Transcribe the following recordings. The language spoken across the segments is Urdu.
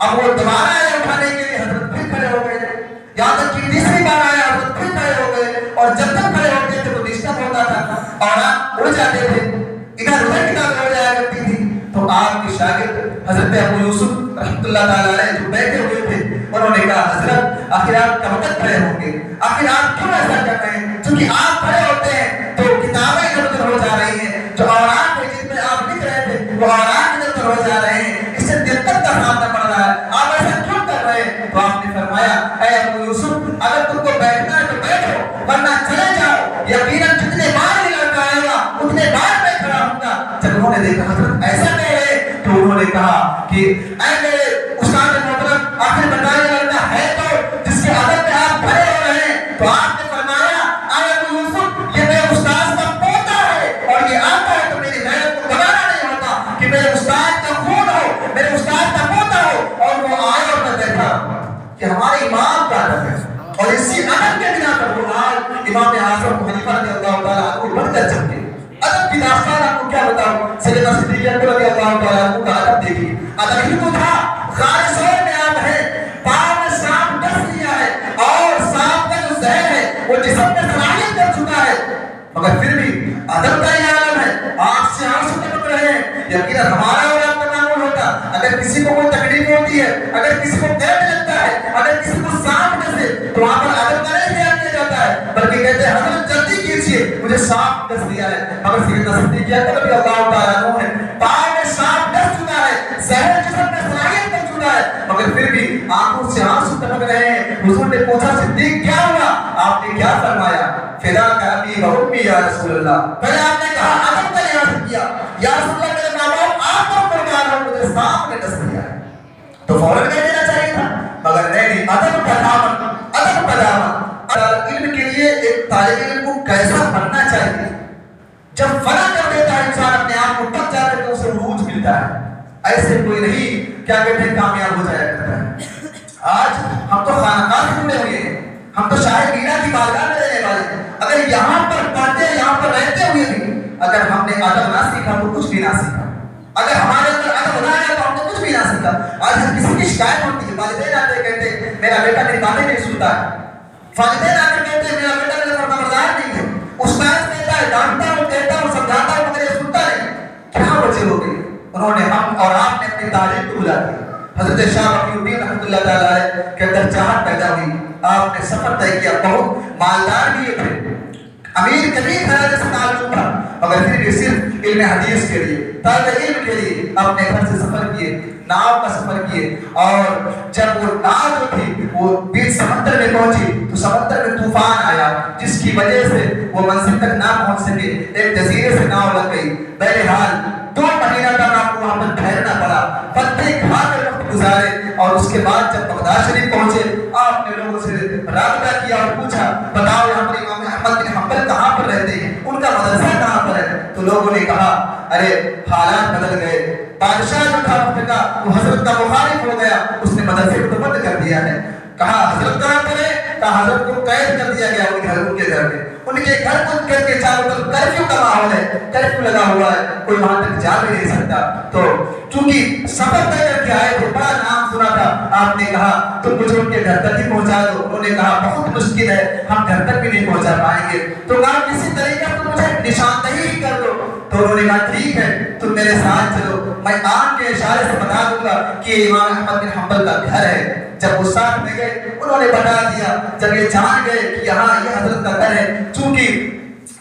اب وہ دوبارہ آئے اٹھانے کے لیے، حضرت پھر کھڑے ہو گئے، یہاں تک کہ تیسری بار آیا حضرت پھر کھڑے ہو گئے، اور جب تک کھڑے ہوتے تھے تو ڈسٹرب ہوتا تھا اور اڑ جاتے تھے، ادھر ادھر کتابیں ہو جایا کرتی تھی۔ تو آپ کے شاگرد حضرت ابو یوسف رحمۃ اللہ تعالی علیہ جو بیٹھے ہوئے تھے، انہوں نے کہا حضرت آخر آپ کب تک کھڑے ہوں گے، آخر آپ کیوں ایسا کر رہے ہیں؟ چونکہ آپ کھڑے ہوتے ہیں تو کتابیں ادھر ادھر ہو جا رہی ہیں، جو اوراق میں جن میں آپ لکھ رہے تھے وہ اوراق ادھر ادھر ہو جا رہے ہیں، اس سے دقت کا سامنا پڑ رہا ہے، آپ ایسا کیوں کر رہے ہیں؟ تو آپ نے فرمایا اے ابو یوسف اگر تم کو بیٹھنا ہے تو بیٹھو ورنہ چلے جاؤ، یقیناً جتنے بار یہ لڑکا آئے گا اتنے بار میں کھڑا ہوں گا۔ جب انہوں نے دیکھا حضرت ایسا کہہ رہے تو انہوں نے کہا کہ اے میرے استاد محترم آخر بتائیے لڑکا ہے تو جس کے ادب میں آپ کھڑے ہو رہے ہیں؟ تو آپ نے فرمایا اے ابو یوسف یہ میرے استاد کا پوتا ہے اور یہ آتا ہے تو میری غیرت کو بگانا نہیں ہوتا کہ میرے استاد کا خون ہو، میرے استاد کا پوتا ہو اور وہ آئے اور میں بیٹھا کہ ہمارے امام کا ادب ہے، اور اسی ادب کے بنا پر وہ آج امام اعظم ابو حنیفہ رضی اللہ تعالیٰ عنہ بڑھ کر چمکے۔ ادب کی داستان آپ کو کیا بتاؤں، سیدنا صدیق اکبر رضی اللہ تعالیٰ عنہ کا ادب دیکھیے، ادب ہی تو تھا، غار ثور میں آپ ہیں، پاؤں میں سانپ ڈس لیا ہے اور سانپ کا جو زہر ہے وہ جسم میں صلاحیت کر چکا ہے، مگر پھر بھی ادب کا یہ عالم ہے، آنکھ سے آنسو ٹپک رہے ہیں۔ یقیناً ہمارا اور آپ کا معمول ہوتا، اگر کسی کو کوئی تکلیف ہوتی ہے، اگر کسی کو درد لگتا ہے، اگر کسی کو سانپ ڈسے تو وہاں پر ادب کا نہیں خیال کیا جاتا ہے، بلکہ کہتے ہیں حضرت جلدی کیجیے مجھے سانپ ڈس لیا ہے۔ مگر سیدنا صدیق اکبر رضی اللہ تعالیٰ عنہ ہے، پاؤں میں سانپ ڈس چکا ہے، زہر جسم میں صلاحیت کر چکا ہے، مگر پھر بھی آنکھوں سے آنسو ٹپک رہے ہیں۔ حضور نے پوچھا صدیق کیا ہوا؟ آپ نے کیا فرمایا؟ فدا کا ابی و امی یا رسول اللہ۔ پہلے آپ نے کہا ادب کا لحاظ کیا، یا رسول اللہ میرے ماں باپ آپ پر قربان ہو، مجھے سانپ نے ڈس لیا ہے، تو فوراً کہہ دینا چاہیے تھا، مگر نہیں، ادب کا دامن، ادب کا دامن۔ علم کے لیے ایک طالب علم کو کیسا بننا چاہیے؟ جب فنا کر دیتا ہے انسان اپنے آپ کو تب جا کر کے اسے عروج ملتا ہے، ایسے کوئی نہیں کیا کہتے ہیں کامیاب ہو جایا کرتا ہے۔ آج ہم تو خانقاہ سے جڑے ہوئے ہیں، ہم تو شاہ میرا کی بارگاہ میں رہنے والے ہیں، اگر یہاں پر پڑھتے یہاں پر رہتے ہوئے بھی اگر ہم نے ادب نہ سیکھا تو کچھ بھی نہ سیکھا، اگر ہمارے اندر ادب نہ آیا تو ہم نے کچھ بھی نہ سیکھا۔ آج ہر کسی کی شکایت ہوتی ہے، والدین آتے کہتے ہیں میرا بیٹا میری باتیں نہیں سنتا ہے، والدین آ کر کہتے ہیں میرا بیٹا میرا فرمانبردار نہیں ہے، استاد کہتا ہے ڈانٹتا ہوں کہتا ہوں سمجھاتا ہوں مگر یہ سنتا نہیں۔ کیا وجہ ہو گئی؟ انہوں نے ہم اور آپ نے اپنی تعلیم کو بھلا دیا۔ حضرت شاہ وفی الدین رحمۃ اللہ تعالیٰ علیہ کے اندر چاہت پیدا ہوئی، آپ نے سفر طے کیا، بہت مالدار بھی تھے، امیر کبیر خراج سے تعلق تھا، مگر پھر بھی صرف علم حدیث کے لیے، طالب علم کے لیے اپنے گھر سے سفر کیے، ناؤ کا سفر کیے، اور جب وہ ناؤ جو تھی وہ بیچ سمندر میں پہنچی تو سمندر میں طوفان آیا جس کی وجہ سے وہ منزل تک نہ پہنچ سکے، ایک جزیرے سے ناؤ لگ گئی۔ بہرحال 2 مہینہ تک آپ کو وہاں پر ٹھہرنا پڑا، پتے کھا کر وقت گزارے، اور اس کے بعد جب بغداد شریف پہنچے آپ نے لوگوں سے رابطہ کیا اور پوچھا بتاؤ یہاں پر امام احمد بن حنبل کہاں پر رہتے ہیں، ان کا مدرسہ کہاں پر ہے؟ تو لوگوں نے کہا ارے حالات بدل گئے، بادشاہ جو تھا وقت کا وہ حضرت کا مخالف ہو گیا، اس نے مدرسے کو بند کر دیا ہے۔ کہا حضرت کہاں پر ہے؟ کہا حضرت کو قید کر دیا گیا ان کے گھر میں، ان کے گھر کو کر کے چاروں طرف کرفیو کا ماحول ہے، کرفیو لگا ہوا ہے، کوئی وہاں تک جا بھی نہیں سکتا۔ تو چونکہ سفر طے کر کے آئے تھے، بڑا نام سنا تھا، آپ نے کہا تم مجھے ان کے گھر تک ہی پہنچا دو۔ انہوں نے کہا بہت مشکل ہے، ہم گھر تک بھی نہیں پہنچا پائیں گے۔ تو کہا کسی طریقے سے مجھے نشاندہی ہی کر دو۔ تو انہوں نے کہا ٹھیک ہے تم میرے ساتھ چلو، میں آنکھ کے اشارے سے بتا دوں گا کہ امام احمد بن حنبل کا گھر ہے۔ جب وہ ساتھ میں گئے انہوں نے بتا دیا، جب یہ جان گئے کہ یہاں یہ حضرت کا گھر ہے، چونکہ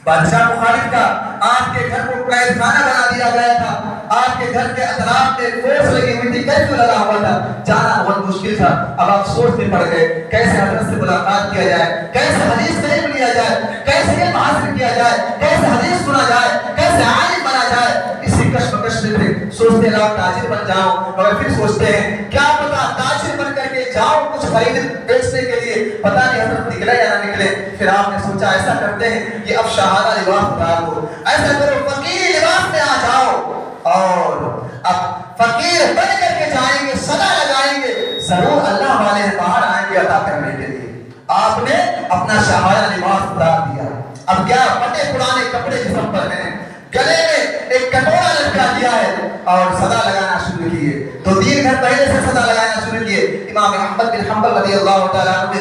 بادشاہ مخالف کا آپ کے گھر کو قید خانہ بنا دیا گیا تھا، آپ کے گھر کے اطراف میں فورس لگی ہوئی تھی، کرفیو لگا ہوا تھا، جانا بہت مشکل تھا۔ اب آپ سوچ میں پڑ گئے کیسے حضرت سے ملاقات کیا جائے، کیسے حدیث کا علم لیا جائے، کیسے علم حاصل کیا جائے، کیسے حدیث سنا جائے، کیسے عالم بنا جائے۔ اسی کشمکش میں تھے، سوچتے لاؤ تاجر بن جاؤں، مگر پھر سوچتے ہیں کیا پتا تاجر بن کر کے جاؤ کچھ خرید بیچنے کے لیے، پتہ نہیں حضرت نکلے یا نہ نکلے۔ پھر آپ نے سوچا ایسا کرتے ہیں کہ اب شہادہ لباس اتار دو، ایسا کرو فقیر لباس میں آ جاؤ، اور اب فقیر بن کر کے جائیں گے، صدا لگائیں گے، ضرور اللہ والے باہر آئیں گے عطا کرنے کے لیے۔ آپ نے اپنا شہادہ لباس اتار دیا، اب کیا پٹے پرانے کپڑے جسم پر ہیں، گلے میں ایک کٹورا لٹکا دیا ہے اور صدا لگانا شروع کیے۔ تو 2-3 گھر پہلے سے صدا لگانا شروع کیے. امام احمد بن حنبل رضی اللہ تعالیٰ عنہ کے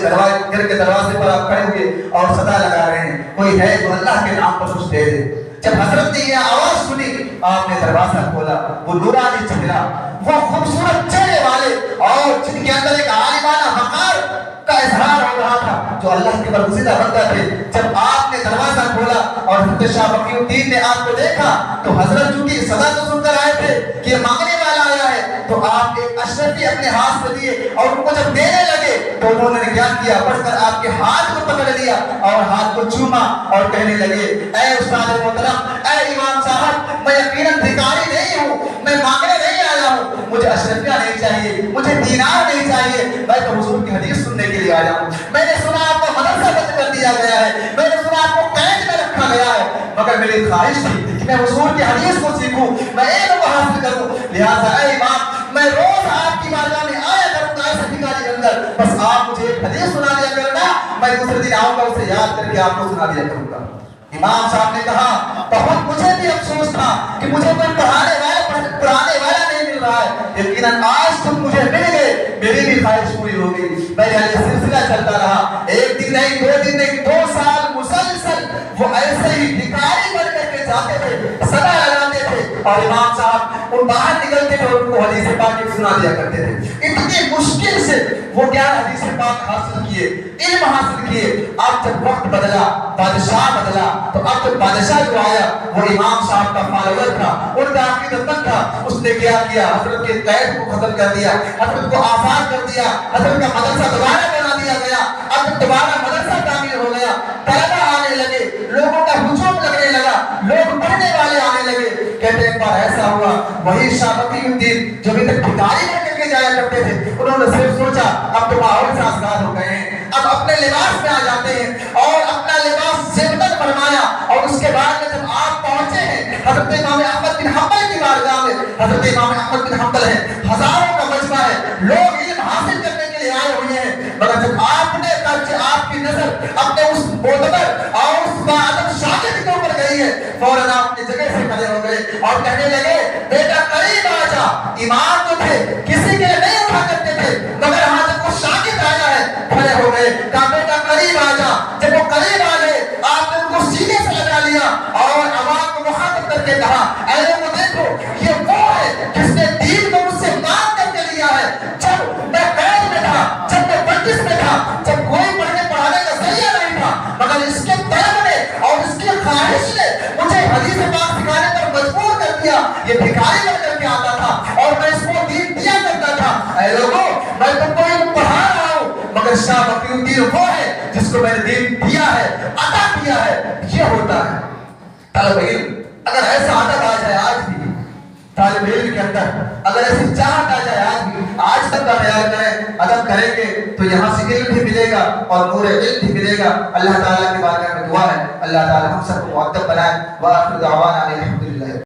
گھر کے دروازے پر آپ کھڑے ہوئے اور صدا لگا رہے ہیں, کوئی ہے جو اللہ کے نام پر کچھ دے دے. جب حضرت نے یہ آواز سنی, آپ نے دروازہ کھولا. وہ نورانی چہرہ, وہ خوبصورت چہرے والے اور جن کے اندر ایک عالمانہ وقار کا اظہار ہو رہا تھا, جو اللہ کے برگزیدہ بندہ تھے. جب آپ نے دروازہ کھولا اور حضرت شاہ بقی الدین نے آپ کو دیکھا تو حضرت چونکہ صدا تو سن کر آئے تھے کہ یہ مانگنے والا آیا ہے, تو آپ ایک اشرفی اپنے ہاتھ سے دیے اور ان کو جب دینے لگے تو انہوں نے کیا کیا, بڑھ کر آپ کے ہاتھ کو پکڑ لیا اور ہاتھ کو چوما اور کہنے لگے, اے استاد محترم, اے امام صاحب, میں یقیناً بھکاری نہیں ہوں, میں مانگنے نہیں آیا ہوں, مجھے اشرفیہ نہیں چاہیے, مجھے دینار نہیں چاہیے, میں تو حضور کی حدیث سننے کے لیے آیا ہوں. میں نے سنا آپ کا مدرسہ بند کر دیا گیا ہے, میں نے سنا آپ کو قید میں رکھا گیا ہے, مگر میری خواہش تھی کہ میں حضور کی حدیث کو سیکھوں, میں علم کو حاصل کروں. لہٰذا اے امام, میں روز آپ کی بارگاہ میں آیا کروں گا ایسے بھکاری کے اندر, بس آپ مجھے ایک حدیث سنا دیا کرنا, میں دوسرے دن آؤں گا اسے یاد کر کے آپ کو سنا دیا کروں گا. امام صاحب نے کہا, بہت مجھے بھی افسوس تھا کہ مجھے کوئی پڑھانے والا نہیں مل رہا ہے, یقیناً آج تم مجھے مل گئے, میری بھی خواہش پوری ہو گئی. میں یہ سلسلہ چلتا رہا, 1 دن نہیں, 2 دن نہیں, 2 سال مسلسل وہ ایسے ہی بھکاری بن کر کے جاتے تھے, صدا لگاتے تھے, اور امام صاحب ان باہر نکلتے تھے اور ان کو حدیث پاک سنا دیا کرتے تھے. اتنی مشکل سے وہ 11 حدیث پاک حاصل کیے, علم حاصل کیے. اب جب وقت بدلا, بادشاہ بدلا, تو اب جب بادشاہ جو آیا وہ امام صاحب کا فالوور تھا, ان کا عقیدتمند تھا. اس نے کیا کیا, حضرت کے قید کو ختم کر دیا, حضرت کو آزاد کر دیا, حضرت کا مدرسہ دوبارہ بنا دیا گیا. اب دوبارہ مدرسہ تعمیر ہو گیا, طلبہ آنے لگے, لوگوں کا ہجوم لگنے لگا, لوگ پڑھنے والے آنے لگے. کہتے ایک بار ایسا ہوا, وہی شاہ بقی الدین جو بھی تک بھکاری بن کر کے جایا کرتے تھے, انہوں نے صرف سوچا اب تو ماحول سازگار ہو گئے ہیں, اب اپنے لباس میں آ جاتے ہیں, اور اپنا لباس زیبت فرمایا. اور اس کے بعد میں جب آپ پہنچے ہیں حضرت امام احمد بن حنبل کی بارگاہ میں, حضرت امام احمد بن حنبل ہے, ہزاروں کا مجمع ہے, لوگ علم حاصل کرنے کے لیے آئے ہوئے ہیں, مگر جب آپ نے آپ کی نظر اپنے اس معتبر اور اس باادب شاگرد کے اوپر گئی ہے, فوراً آپ اپنی جگہ سے کھڑے ہو گئے اور کہنے لگے, بیٹا قریب آ جا. امام جو تھے کسی کے نہیں اٹھا کرتے تھے, مگر ہاں جب وہ شاگرد آیا ہے کھڑے ہو گئے, کہا بیٹا قریب آ جا. جب وہ قریب آ گئے, آپ نے ان کو سینے سے لگا لیا اور عوام کو مخاطب کر کے کہا, اے لوگوں دیکھو, یہ وہ ہے جس نے دین کو مجھ سے مانگ کر کے لیا ہے. جب میں قید میں تھا, جب میں بندش میں تھا, جب کوئی پڑھنے پڑھانے کا ذریعہ نہیں تھا, مگر اس کے طلب نے اور اس کی خواہش نے مجھے حدیث پاک سکھانے پر مجبور کر دیا. یہ بھکاری بن کر کے آتا تھا اور میں اس کو دین دیا کرتا تھا. اے لوگوں, میں تم کو علم پڑھا رہا ہوں, مگر شاہ بقی الدین وہ ہے جس کو میں نے دین دیا ہے, عطا کیا ہے. یہ ہوتا ہے طالب علم. اگر ایسا عادت آ جائے آج بھی طالب علم کے اندر, اگر ایسی چاہت آ جائے آج بھی, آج تک کا خیال کریں, ادب کریں گے تو یہاں سے علم بھی ملے گا اور نور علم بھی ملے گا. اللہ تعالیٰ کی بارگاہ میں دعا ہے اللہ تعالیٰ ہم سب کو مؤدب بنائے. وآخر دعوانا الحمدللہ.